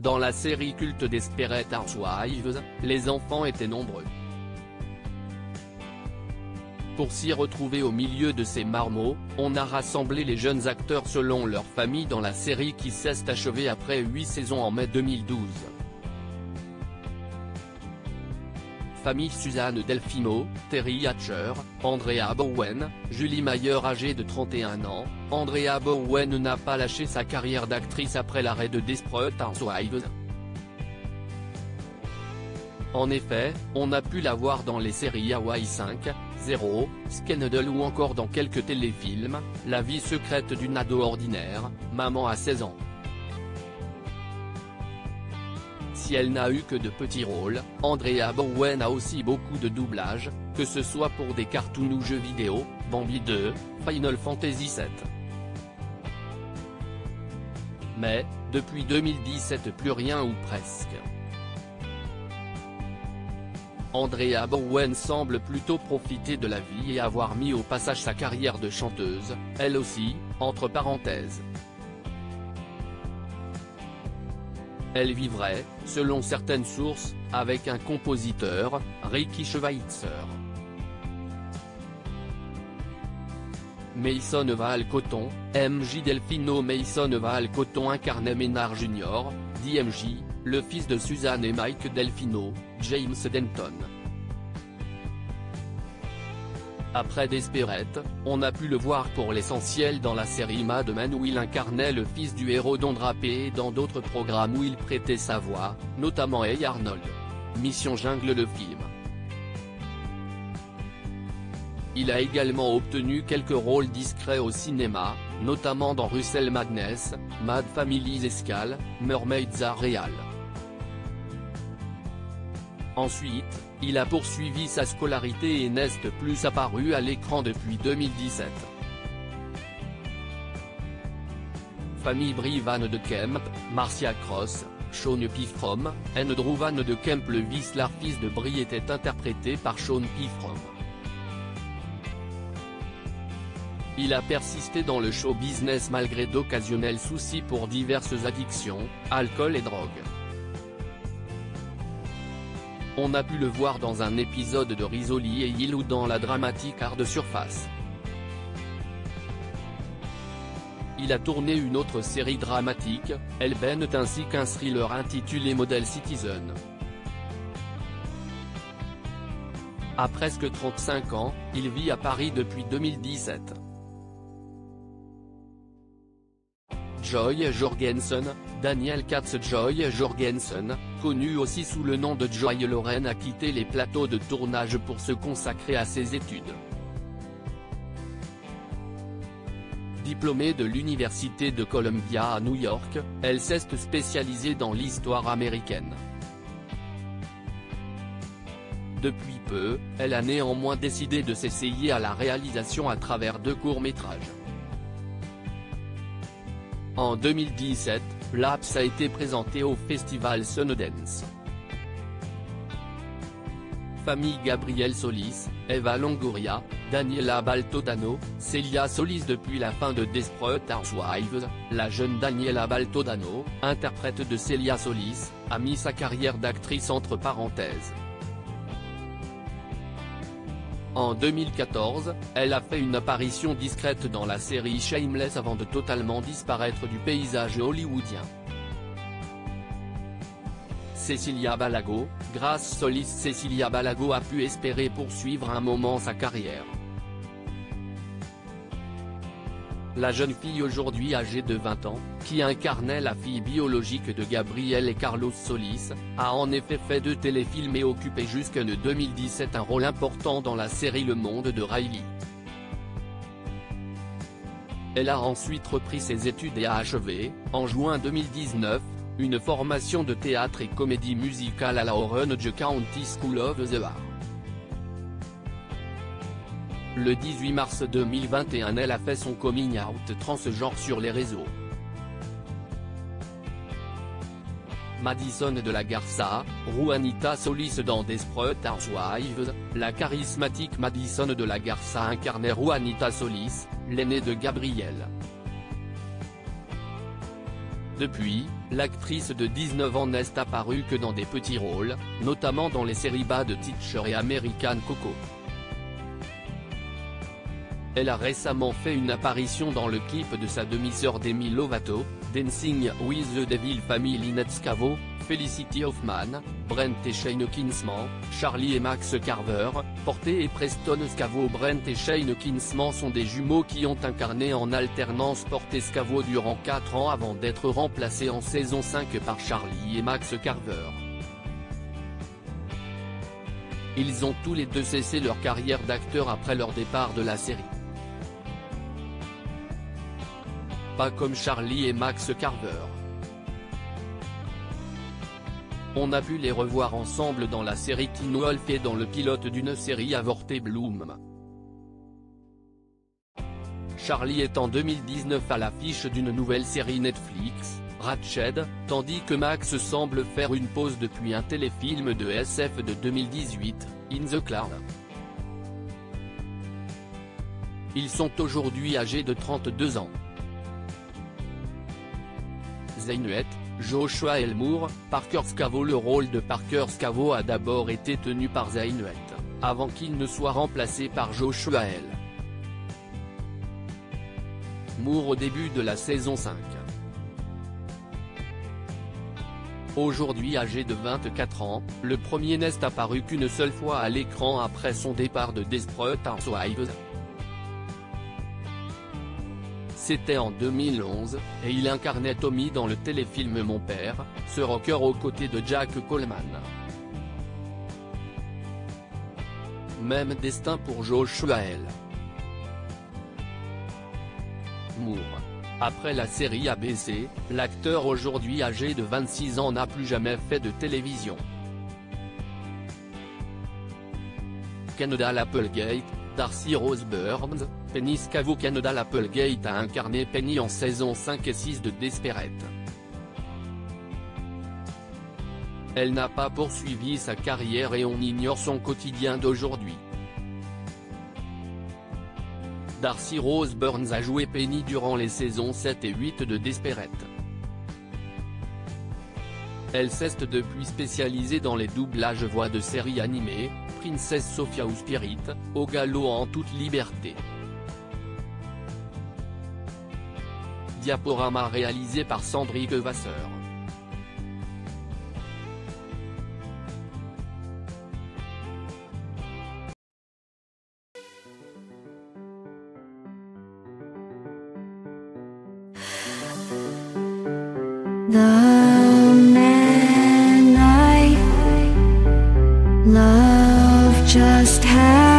Dans la série culte Desperate Housewives, les enfants étaient nombreux. Pour s'y retrouver au milieu de ces marmots, on a rassemblé les jeunes acteurs selon leur famille dans la série qui s'est achevée après 8 saisons en mai 2012. Famille Suzanne Delfino, Terry Hatcher, Andrea Bowen, Julie Mayer âgée de 31 ans. Andrea Bowen n'a pas lâché sa carrière d'actrice après l'arrêt de Desperate Housewives. En effet, on a pu la voir dans les séries Hawaii 5, 0, Scandal ou encore dans quelques téléfilms, La vie secrète d'une ado ordinaire, Maman à 16 ans. Si elle n'a eu que de petits rôles, Andrea Bowen a aussi beaucoup de doublage, que ce soit pour des cartoons ou jeux vidéo, Bambi 2, Final Fantasy 7. Mais, depuis 2017 plus rien ou presque. Andrea Bowen semble plutôt profiter de la vie et avoir mis au passage sa carrière de chanteuse, elle aussi, entre parenthèses. Elle vivrait, selon certaines sources, avec un compositeur, Ricky Schweitzer. Mason Val Coton, MJ Delfino. Mason Val Coton incarnait Maynard Jr., DMJ, le fils de Suzanne et Mike Delfino, James Denton. Après Desperate, on a pu le voir pour l'essentiel dans la série Mad Men où il incarnait le fils du héros Don Draper et dans d'autres programmes où il prêtait sa voix, notamment Hey Arnold. Mission Jungle le film. Il a également obtenu quelques rôles discrets au cinéma, notamment dans Russell Madness, Mad Family's Escale, Mermaids Are Real. Ensuite, il a poursuivi sa scolarité et n'est plus apparu à l'écran depuis 2017. Famille Brie Van de Kemp, Marcia Cross, Sean Piffrom, Andrew Van de Kemp. Le Whistler fils de Brie était interprété par Sean Piffrom. Il a persisté dans le show business malgré d'occasionnels soucis pour diverses addictions, alcool et drogue. On a pu le voir dans un épisode de Rizzoli et Hill ou dans la dramatique Hard Surface. Il a tourné une autre série dramatique, Hellbent ainsi qu'un thriller intitulé Model Citizen. À presque 35 ans, il vit à Paris depuis 2017. Joy Jorgensen, Daniel Katz. Joy Jorgensen, connu aussi sous le nom de Joy Lauren, a quitté les plateaux de tournage pour se consacrer à ses études. Diplômée de l'université de Columbia à New York, elle s'est spécialisée dans l'histoire américaine. Depuis peu, elle a néanmoins décidé de s'essayer à la réalisation à travers 2 courts-métrages. En 2017, Laps a été présenté au festival Sundance. Famille Gabrielle Solis, Eva Longoria, Daniela Baltodano, Celia Solis. Depuis la fin de Desperate Housewives, la jeune Daniela Baltodano, interprète de Celia Solis, a mis sa carrière d'actrice entre parenthèses. En 2014, elle a fait une apparition discrète dans la série Shameless avant de totalement disparaître du paysage hollywoodien. Cecilia Balago, grâce Solis. Cecilia Balago a pu espérer poursuivre un moment sa carrière. La jeune fille aujourd'hui âgée de 20 ans, qui incarnait la fille biologique de Gabriel et Carlos Solis, a en effet fait 2 téléfilms et occupé jusqu'en 2017 un rôle important dans la série Le Monde de Riley. Elle a ensuite repris ses études et a achevé, en juin 2019, une formation de théâtre et comédie musicale à la Orange County School of the Arts. Le 18 mars 2021, elle a fait son coming out transgenre sur les réseaux. Madison de la Garza, Juanita Solis. Dans Desperate Housewives, la charismatique Madison de la Garza incarnait Juanita Solis, l'aînée de Gabriel. Depuis, l'actrice de 19 ans n'est apparue que dans des petits rôles, notamment dans les séries Bad Teacher et American Coco. Elle a récemment fait une apparition dans le clip de sa demi-sœur Demi Lovato, Dancing with the Devil Family Ned Scavo, Felicity Huffman, Brent et Shane Kinsman, Charlie et Max Carver, Porté et Preston Scavo. Brent et Shane Kinsman sont des jumeaux qui ont incarné en alternance Porté Scavo durant 4 ans avant d'être remplacés en saison 5 par Charlie et Max Carver. Ils ont tous les deux cessé leur carrière d'acteur après leur départ de la série. Pas comme Charlie et Max Carver. On a pu les revoir ensemble dans la série Teen Wolf et dans le pilote d'une série avortée Bloom. Charlie est en 2019 à l'affiche d'une nouvelle série Netflix, Ratched, tandis que Max semble faire une pause depuis un téléfilm de SF de 2018, In the Cloud. Ils sont aujourd'hui âgés de 32 ans. Zaynuet, Joshua Elmour, Parker Scavo. Le rôle de Parker Scavo a d'abord été tenu par Zaynuet, avant qu'il ne soit remplacé par Joshua L. Moore au début de la saison 5. Aujourd'hui âgé de 24 ans, le premier n'est apparu qu'une seule fois à l'écran après son départ de Desperate Housewives. C'était en 2011, et il incarnait Tommy dans le téléfilm Mon Père, ce rocker aux côtés de Jack Coleman. Même destin pour Joshua L. Moore. Après la série ABC, l'acteur aujourd'hui âgé de 26 ans n'a plus jamais fait de télévision. Canada Applegate, Darcy Rose Burns, Penny Scavo. Canada Applegate a incarné Penny en saison 5 et 6 de Desperate. Elle n'a pas poursuivi sa carrière et on ignore son quotidien d'aujourd'hui. Darcy Rose Burns a joué Penny durant les saisons 7 et 8 de Desperate. Elle s'est depuis spécialisée dans les doublages voix de séries animées, Princess Sophia ou Spirit, au galop en toute liberté. Diaporama réalisé par Sandrine Vasseur. The man I love just had